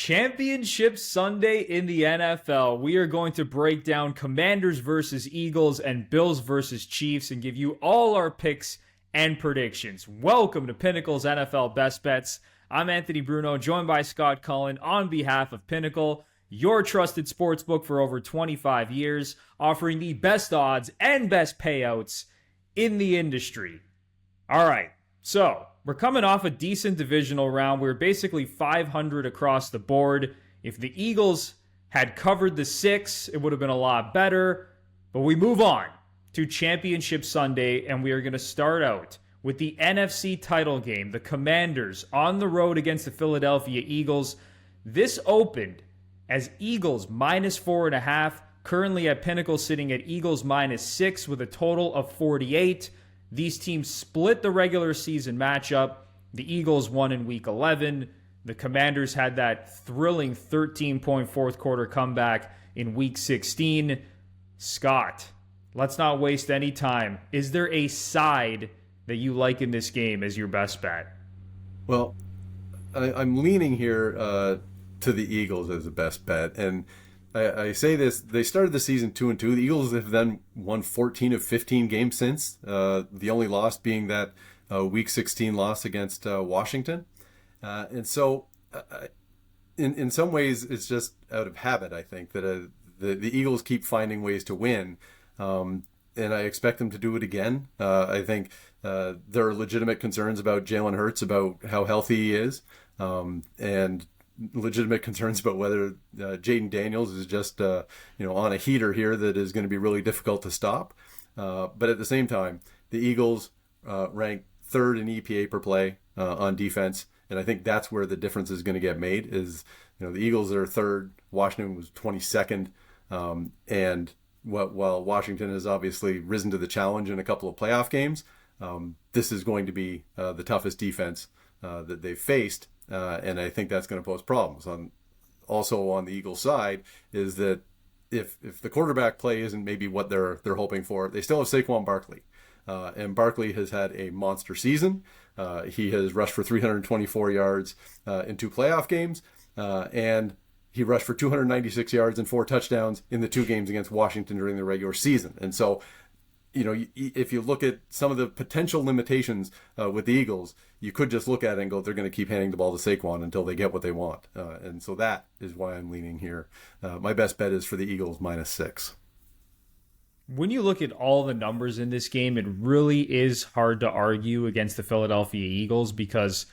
Championship Sunday in the NFL. We are going to break down Commanders versus Eagles and Bills versus Chiefs and give you all our picks and predictions. Welcome to Pinnacle's NFL Best Bets. I'm Anthony Bruno, joined by Scott Cullen on behalf of Pinnacle, your trusted sportsbook for over 25 years, offering the best odds and best payouts in the industry. All right, so we're coming off a decent divisional round. We're basically 500 across the board. If the Eagles had covered the 6, it would have been a lot better. But we move on to Championship Sunday, and we are going to start out with the NFC title game. The Commanders on the road against the Philadelphia Eagles. This opened as Eagles minus 4.5. Currently at Pinnacle sitting at Eagles minus 6 with a total of 48. These teams split the regular season matchup. The Eagles won in Week 11. The Commanders had that thrilling 13-point fourth quarter comeback in Week 16. Scott, let's not waste any time. Is there a side that you like in this game as your best bet? Well, I'm leaning here to the Eagles as the best bet. And I say this, they started the season 2-2. The Eagles have then won 14 of 15 games since. The only loss being that Week 16 loss against Washington. And so in some ways, it's just out of habit, I think, that the Eagles keep finding ways to win. And I expect them to do it again. I think there are legitimate concerns about Jalen Hurts, about how healthy he is. And legitimate concerns about whether Jaden Daniels is just on a heater here that is going to be really difficult to stop. But at the same time, the Eagles rank third in EPA per play on defense, and I think that's where the difference is going to get made. Is the Eagles are third, Washington was 22nd, and while Washington has obviously risen to the challenge in a couple of playoff games, this is going to be the toughest defense that they've faced. And I think that's going to pose problems. Also on the Eagles side is that if the quarterback play isn't maybe what they're hoping for, they still have Saquon Barkley. And Barkley has had a monster season. He has rushed for 324 yards in 2 playoff games. And he rushed for 296 yards and 4 touchdowns in the 2 games against Washington during the regular season. And so, if you look at some of the potential limitations with the Eagles, you could just look at it and go, they're going to keep handing the ball to Saquon until they get what they want. And so that is why I'm leaning here. My best bet is for the Eagles minus 6. When you look at all the numbers in this game, it really is hard to argue against the Philadelphia Eagles because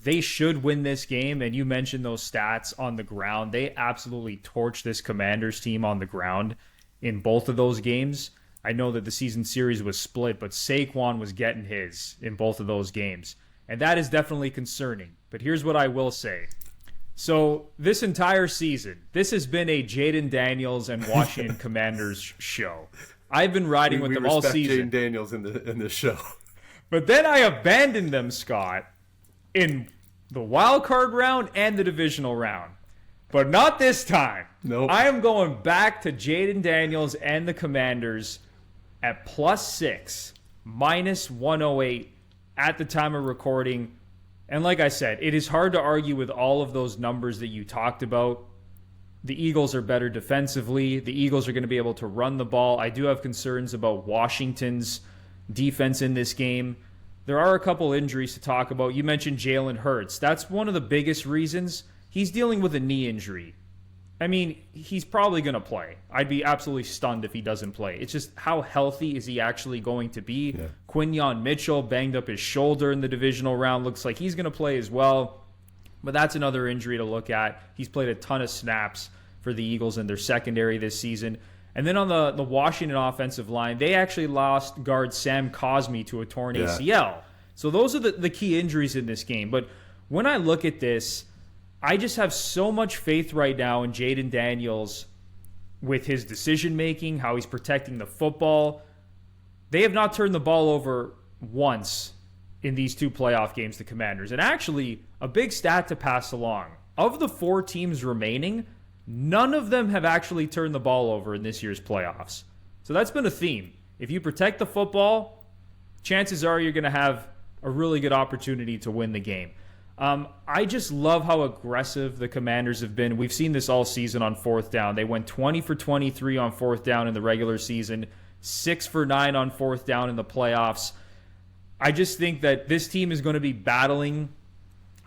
they should win this game. And you mentioned those stats on the ground. They absolutely torched this Commanders team on the ground in both of those games. I know that the season series was split, but Saquon was getting his in both of those games. And that is definitely concerning. But here's what I will say. So this entire season, this has been a Jaden Daniels and Washington Commanders show. I've been riding with them all season. Jaden Daniels in this show. But then I abandoned them, Scott, in the wild card round and the divisional round. But not this time. Nope. I am going back to Jaden Daniels and the Commanders at +6, minus 108 at the time of recording. And like I said, it is hard to argue with all of those numbers that you talked about. The Eagles are better defensively. The Eagles are going to be able to run the ball. I do have concerns about Washington's defense in this game. There are a couple injuries to talk about. You mentioned Jalen Hurts. That's one of the biggest reasons. He's dealing with a knee injury. I mean, he's probably going to play. I'd be absolutely stunned if he doesn't play. It's just how healthy is he actually going to be? Yeah. Quinyon Mitchell banged up his shoulder in the divisional round. Looks like he's going to play as well. But that's another injury to look at. He's played a ton of snaps for the Eagles in their secondary this season. And then on the Washington offensive line, they actually lost guard Sam Cosmi to a torn ACL. So those are the key injuries in this game. But when I look at this, I just have so much faith right now in Jaden Daniels with his decision-making, how he's protecting the football. They have not turned the ball over once in these 2 playoff games, the Commanders. And actually, a big stat to pass along. Of the 4 teams remaining, none of them have actually turned the ball over in this year's playoffs. So that's been a theme. If you protect the football, chances are you're going to have a really good opportunity to win the game. I just love how aggressive the Commanders have been. We've seen this all season on fourth down. They went 20 for 23 on fourth down in the regular season, 6 for 9 on fourth down in the playoffs. I just think that this team is going to be battling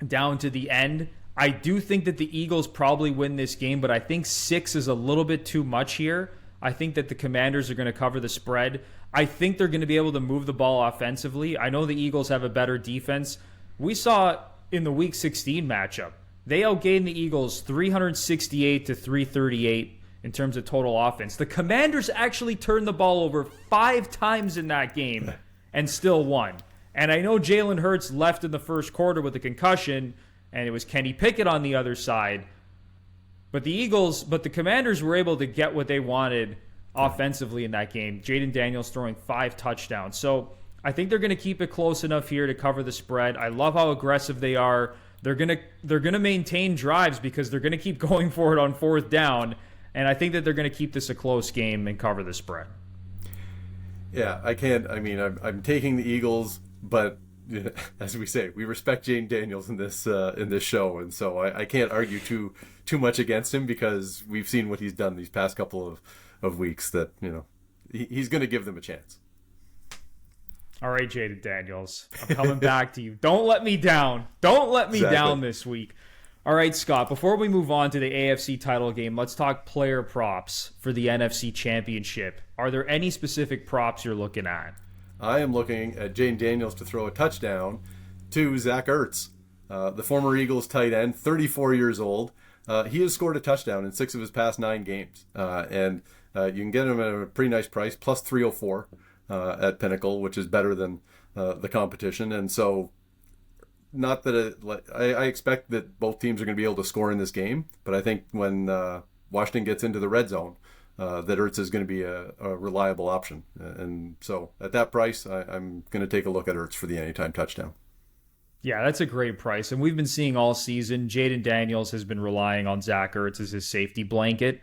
down to the end. I do think that the Eagles probably win this game, but I think 6 is a little bit too much here. I think that the Commanders are going to cover the spread. I think they're going to be able to move the ball offensively. I know the Eagles have a better defense. We saw in the Week 16 matchup, they outgained the Eagles 368 to 338 in terms of total offense. The Commanders actually turned the ball over 5 times in that game and still won. And I know Jalen Hurts left in the first quarter with a concussion, and it was Kenny Pickett on the other side. But the Commanders were able to get what they wanted offensively in that game. Jaden Daniels throwing 5 touchdowns. So I think they're going to keep it close enough here to cover the spread. I love how aggressive they are. They're going to maintain drives because they're going to keep going for it on fourth down. And I think that they're going to keep this a close game and cover the spread. Yeah, I'm taking the Eagles, but as we say, we respect Jaden Daniels in this show, and so I can't argue too much against him because we've seen what he's done these past couple of weeks. That he's going to give them a chance. All right, Jaden Daniels, I'm coming back to you. Don't let me down. Don't let me down this week. All right, Scott, before we move on to the AFC title game, let's talk player props for the NFC Championship. Are there any specific props you're looking at? I am looking at Jaden Daniels to throw a touchdown to Zach Ertz, the former Eagles tight end, 34 years old. He has scored a touchdown in 6 of his past 9 games, and you can get him at a pretty nice price, plus 304 at Pinnacle, which is better than the competition. And so, not that I expect that both teams are going to be able to score in this game, but I think when Washington gets into the red zone, that Ertz is going to be a reliable option. And so at that price, I'm going to take a look at Ertz for the anytime touchdown. Yeah, that's a great price. And we've been seeing all season, Jaden Daniels has been relying on Zach Ertz as his safety blanket.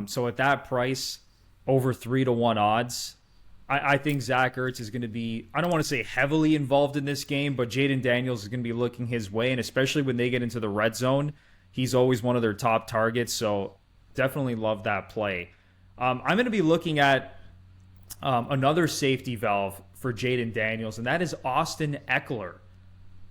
So at that price, over 3-1 odds, I think Zach Ertz is going to be, I don't want to say heavily involved in this game, but Jaden Daniels is going to be looking his way. And especially when they get into the red zone, he's always one of their top targets. So definitely love that play. I'm going to be looking at another safety valve for Jaden Daniels, and that is Austin Eckler.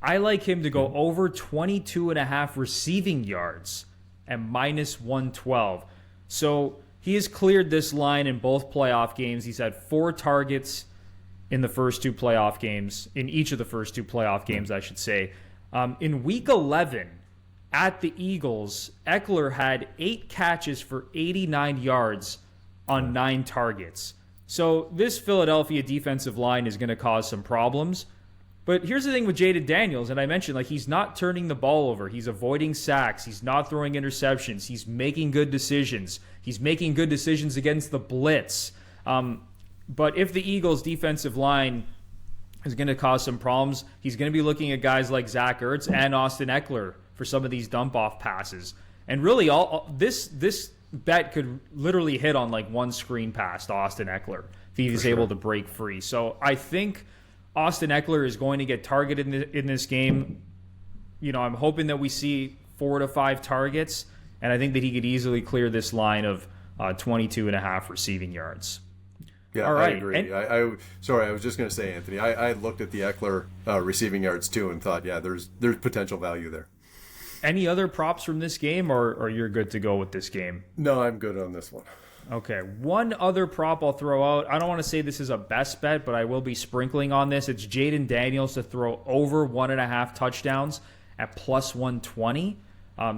I like him to go over 22.5 receiving yards and minus 112. So he has cleared this line in both playoff games. He's had 4 targets in the first 2 playoff games, in each of the first 2 playoff games, I should say. In Week 11 at the Eagles, Eckler had 8 catches for 89 yards on 9 targets. So this Philadelphia defensive line is going to cause some problems. But here's the thing with Jaden Daniels, and I mentioned, he's not turning the ball over. He's avoiding sacks. He's not throwing interceptions. He's making good decisions. He's making good decisions against the blitz. But if the Eagles' defensive line is going to cause some problems, he's going to be looking at guys like Zach Ertz and Austin Eckler for some of these dump-off passes. And really, this bet could literally hit on one screen pass to Austin Eckler if he's able to break free. So I think Austin Eckler is going to get targeted in this game. I'm hoping that we see 4 to 5 targets, and I think that he could easily clear this line of 22.5 receiving yards. Yeah, all right. I agree. I was just going to say, Anthony, I looked at the Eckler receiving yards too and thought, yeah, there's potential value there. Any other props from this game, or you're good to go with this game? No, I'm good on this one. Okay, one other prop I'll throw out. I don't want to say this is a best bet, but I will be sprinkling on this. It's Jaden Daniels to throw over 1.5 touchdowns at plus 120.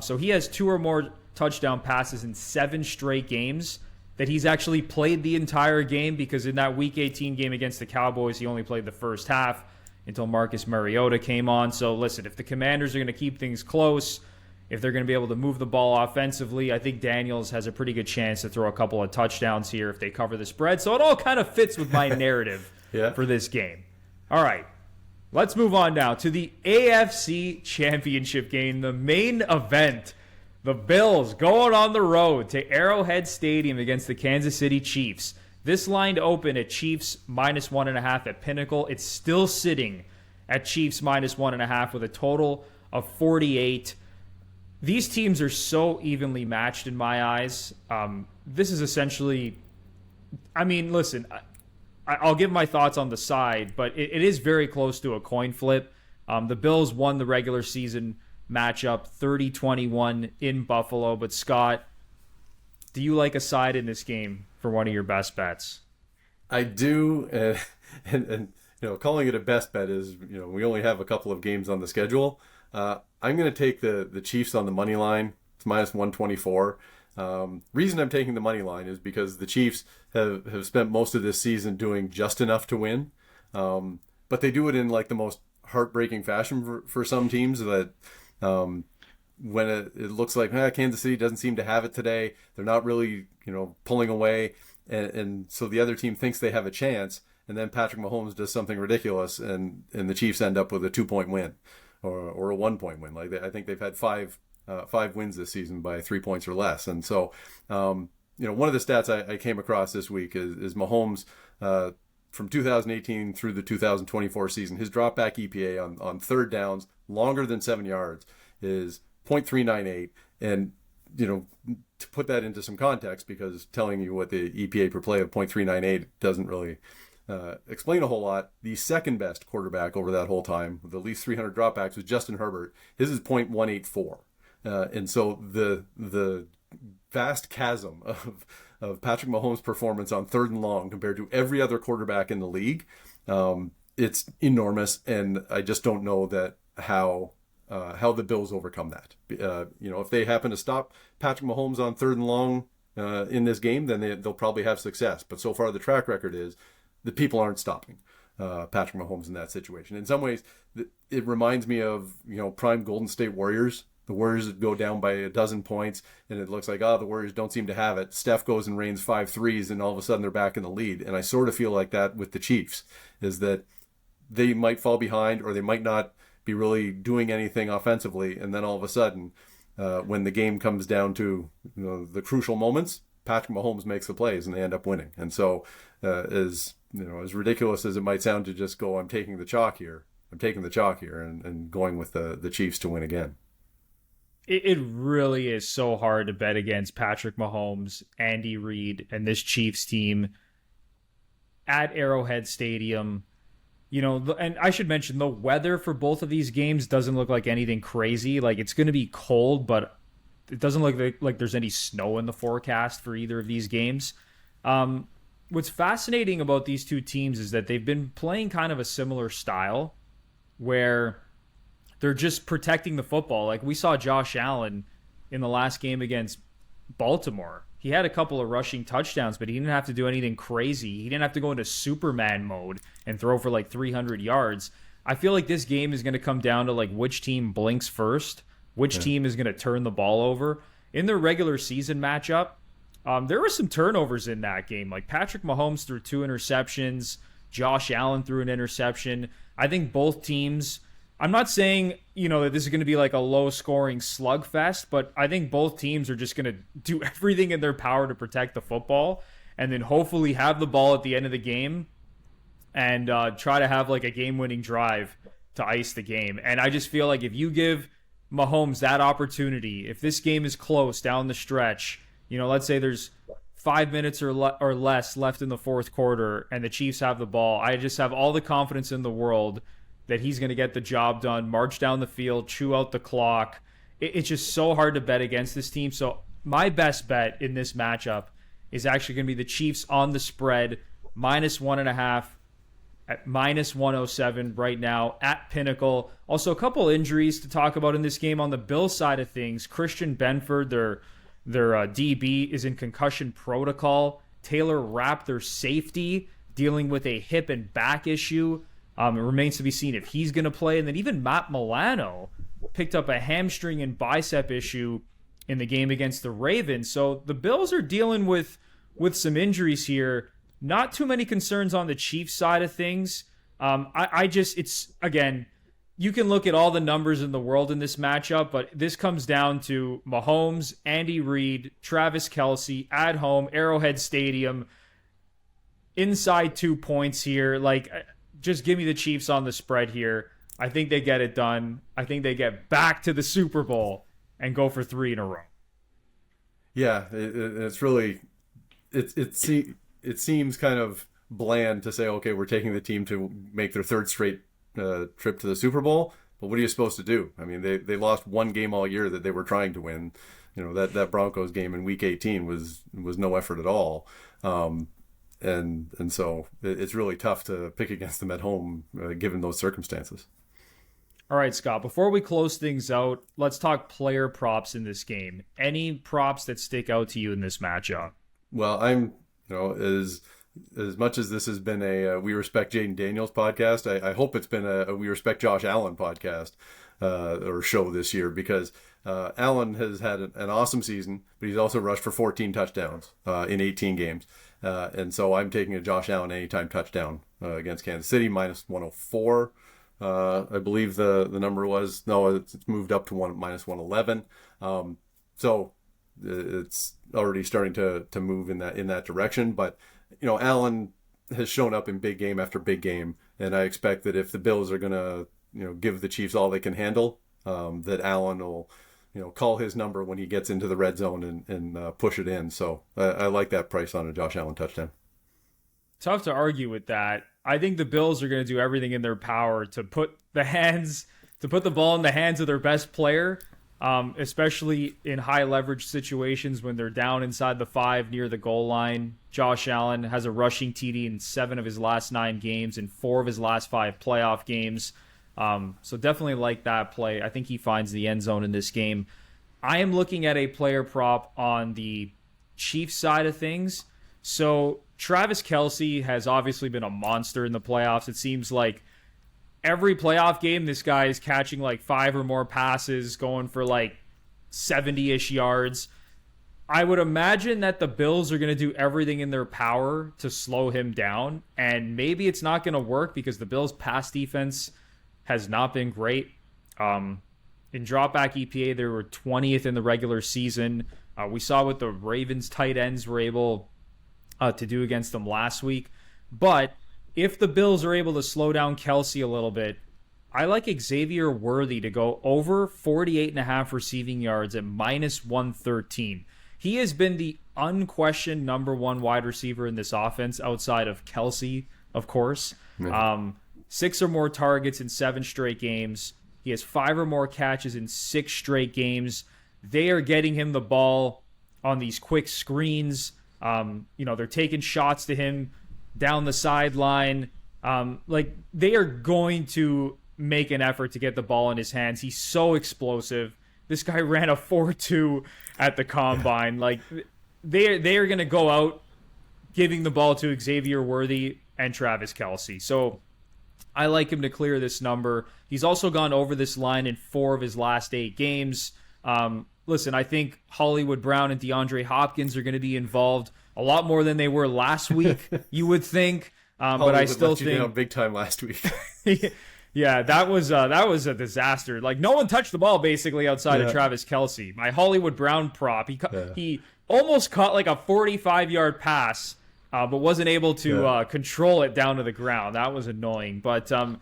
So he has 2 or more touchdown passes in 7 straight games that he's actually played the entire game, because in that Week 18 game against the Cowboys, he only played the first half until Marcus Mariota came on. So listen, if the Commanders are going to keep things close, if they're going to be able to move the ball offensively, I think Daniels has a pretty good chance to throw a couple of touchdowns here if they cover the spread. So it all kind of fits with my narrative for this game. All right, let's move on now to the AFC Championship game, the main event. The Bills going on the road to Arrowhead Stadium against the Kansas City Chiefs. This line opened at Chiefs minus 1.5 at Pinnacle. It's still sitting at Chiefs minus 1.5 with a total of 48. These teams are so evenly matched in my eyes. This is essentially, I mean, listen, I'll give my thoughts on the side, but it is very close to a coin flip. The Bills won the regular season matchup 30-21 in Buffalo. But Scott, do you like a side in this game for one of your best bets? I do, and calling it a best bet is, we only have a couple of games on the schedule. I'm going to take the Chiefs on the money line. It's minus 124. Reason I'm taking the money line is because the Chiefs have spent most of this season doing just enough to win, but they do it in like the most heartbreaking fashion for some teams that when it looks like Kansas City doesn't seem to have it today, they're not really pulling away, and so the other team thinks they have a chance, and then Patrick Mahomes does something ridiculous, and the Chiefs end up with a 2-point win or a 1-point win. Like I think they've had five wins this season by 3 points or less. And so, one of the stats I came across this week is Mahomes, from 2018 through the 2024 season, his drop back EPA on third downs longer than 7 yards is 0.398. And, to put that into some context, because telling you what the EPA per play of 0.398 doesn't really explain a whole lot. The second best quarterback over that whole time, with at least 300 dropbacks, was Justin Herbert. His is 0.184. And so the vast chasm of Patrick Mahomes' performance on third and long compared to every other quarterback in the league, it's enormous, and I just don't know that how the Bills overcome that. If they happen to stop Patrick Mahomes on third and long in this game, then they'll probably have success. But so far, the track record is that people aren't stopping Patrick Mahomes in that situation. In some ways, it reminds me of prime Golden State Warriors. The Warriors go down by a dozen points, and it looks like, the Warriors don't seem to have it. Steph goes and rains 5 threes, and all of a sudden they're back in the lead. And I sort of feel like that with the Chiefs, is that they might fall behind, or they might not be really doing anything offensively. And then all of a sudden, when the game comes down to the crucial moments, Patrick Mahomes makes the plays, and they end up winning. And so, as ridiculous as it might sound to just go, I'm taking the chalk here, and going with the Chiefs to win again. It really is so hard to bet against Patrick Mahomes, Andy Reid, and this Chiefs team at Arrowhead Stadium. And I should mention the weather for both of these games doesn't look like anything crazy. Like, it's going to be cold, but it doesn't look like there's any snow in the forecast for either of these games. What's fascinating about these two teams is that they've been playing kind of a similar style where they're just protecting the football. Like, we saw Josh Allen in the last game against Baltimore. He had a couple of rushing touchdowns, but he didn't have to do anything crazy. He didn't have to go into Superman mode and throw for like 300 yards. I feel like this game is going to come down to like which team blinks first, which team is going to turn the ball over. In their regular season matchup, there were some turnovers in that game. Like, Patrick Mahomes threw 2 interceptions. Josh Allen threw an interception. I think both teams... I'm not saying, that this is going to be like a low-scoring slugfest, but I think both teams are just going to do everything in their power to protect the football and then hopefully have the ball at the end of the game and try to have like a game-winning drive to ice the game. And I just feel like if you give Mahomes that opportunity, if this game is close down the stretch, let's say there's 5 minutes or less left in the fourth quarter and the Chiefs have the ball, I just have all the confidence in the world that he's going to get the job done, march down the field, chew out the clock. It's just so hard to bet against this team. So my best bet in this matchup is actually going to be the Chiefs on the spread, -1.5 at -107 right now at Pinnacle. Also, a couple injuries to talk about in this game on the Bills side of things. Christian Benford, their DB, is in concussion protocol. Taylor Rapp, their safety, dealing with a hip and back issue. It remains to be seen if he's going to play. And then even Matt Milano picked up a hamstring and bicep issue in the game against the Ravens. So the Bills are dealing with some injuries here. Not too many concerns on the Chiefs side of things. Again, you can look at all the numbers in the world in this matchup, but this comes down to Mahomes, Andy Reid, Travis Kelce at home, Arrowhead Stadium, inside 2 points here. Like, just give me the Chiefs on the spread here. I think they get it done. I think they get back to the Super Bowl and go for 3 in a row. Yeah, it's really it seems kind of bland to say, okay, we're taking the team to make their third straight trip to the Super Bowl. But what are you supposed to do? I mean, they lost one game all year that they were trying to win. You know, that Broncos game in Week 18 was no effort at all. And so it's really tough to pick against them at home given those circumstances. All right, Scott, before we close things out, let's talk player props in this game. Any props that stick out to you in this matchup? Well, as much as this has been a We Respect Jaden Daniels podcast, I hope it's been a We Respect Josh Allen podcast or show this year, because Allen has had an awesome season, but he's also rushed for 14 touchdowns in 18 games. And so I'm taking a Josh Allen anytime touchdown against Kansas City, minus 104. I believe the number was. No, it's moved up to minus 111. So it's already starting to move in that direction. But you know, Allen has shown up in big game after big game, and I expect that if the Bills are going to give the Chiefs all they can handle, that Allen will call his number when he gets into the red zone and push it in. So I like that price on a Josh Allen touchdown. Tough to argue with that. I think the Bills are going to do everything in their power to put the ball in the hands of their best player, especially in high leverage situations when they're down inside the 5 near the goal line. Josh Allen has a rushing TD in 7 of his last 9 games and 4 of his last 5 playoff games. So definitely like that play. I think he finds the end zone in this game. I am looking at a player prop on the Chiefs side of things. So Travis Kelce has obviously been a monster in the playoffs. It seems like every playoff game, this guy is catching like 5 or more passes, going for like 70-ish yards. I would imagine that the Bills are going to do everything in their power to slow him down. And maybe it's not going to work because the Bills' pass defense has not been great. In dropback EPA, they were 20th in the regular season. We saw what the Ravens tight ends were able to do against them last week. But if the Bills are able to slow down Kelce a little bit, I like Xavier Worthy to go over 48.5 receiving yards at minus 113. He has been the unquestioned number 1 wide receiver in this offense outside of Kelce, of course. 6 or more targets in 7 straight games. He has 5 or more catches in 6 straight games. They are getting him the ball on these quick screens. They're taking shots to him down the sideline. They are going to make an effort to get the ball in his hands. He's so explosive. This guy ran a 4.2 at the combine. Like they are going to go out giving the ball to Xavier Worthy and Travis Kelce. So I like him to clear this number. He's also gone over this line in 4 of his last 8 games. Listen, I think Hollywood Brown and DeAndre Hopkins are going to be involved a lot more than they were last week, you would think. But I still think down big time last week. Yeah, that was a disaster. Like no one touched the ball basically outside of Travis Kelce. My Hollywood Brown prop, he almost caught like a 45-yard pass, but wasn't able to control it down to the ground. That was annoying. But I'm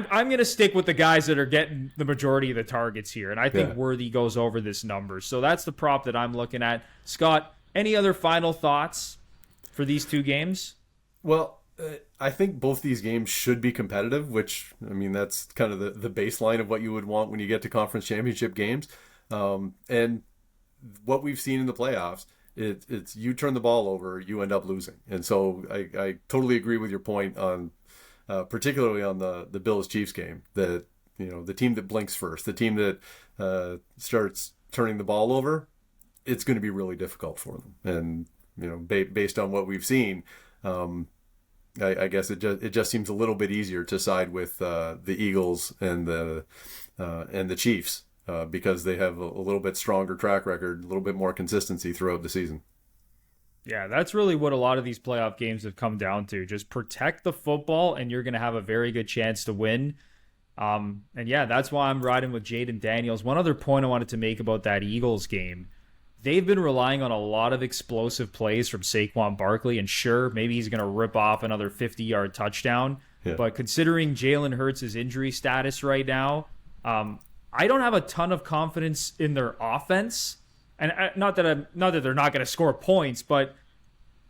going to stick with the guys that are getting the majority of the targets here, and I think Worthy goes over this number. So that's the prop that I'm looking at. Scott, any other final thoughts for these 2 games? Well, I think both these games should be competitive, which, I mean, that's kind of the baseline of what you would want when you get to conference championship games. And what we've seen in the playoffs, it's you turn the ball over, you end up losing. And so I totally agree with your point on particularly on the Bills-Chiefs game, that the team that blinks first, the team that starts turning the ball over, it's going to be really difficult for them. And based on what we've seen, I guess it just seems a little bit easier to side with the Eagles and the Chiefs because they have a little bit stronger track record, a little bit more consistency throughout the season. Yeah, that's really what a lot of these playoff games have come down to. Just protect the football, and you're going to have a very good chance to win. That's why I'm riding with Jaden Daniels. One other point I wanted to make about that Eagles game. They've been relying on a lot of explosive plays from Saquon Barkley, and sure, maybe he's going to rip off another 50-yard touchdown. Yeah. But considering Jalen Hurts' injury status right now, I don't have a ton of confidence in their offense. And not that they're not going to score points, but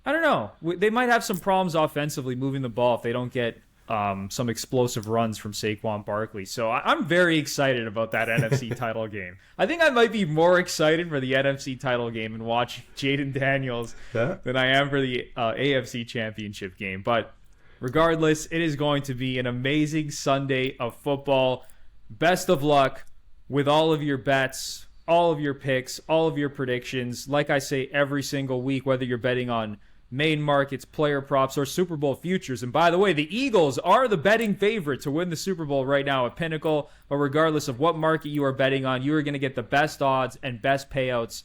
I don't know. They might have some problems offensively moving the ball if they don't get some explosive runs from Saquon Barkley. So I'm very excited about that NFC title game. I think I might be more excited for the NFC title game and watch Jaden Daniels than I am for the AFC championship game. But regardless, it is going to be an amazing Sunday of football. Best of luck with all of your bets, all of your picks, all of your predictions. Like I say every single week, whether you're betting on main markets, player props, or Super Bowl futures. And by the way, the Eagles are the betting favorite to win the Super Bowl right now at Pinnacle. But regardless of what market you are betting on, you are going to get the best odds and best payouts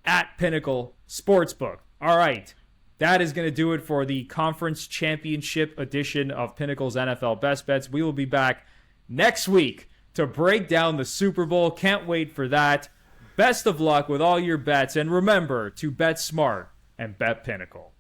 at Pinnacle Sportsbook. All right. That is going to do it for the Conference Championship edition of Pinnacle's NFL Best Bets. We will be back next week to break down the Super Bowl. Can't wait for that. Best of luck with all your bets. And remember to bet smart and bet Pinnacle.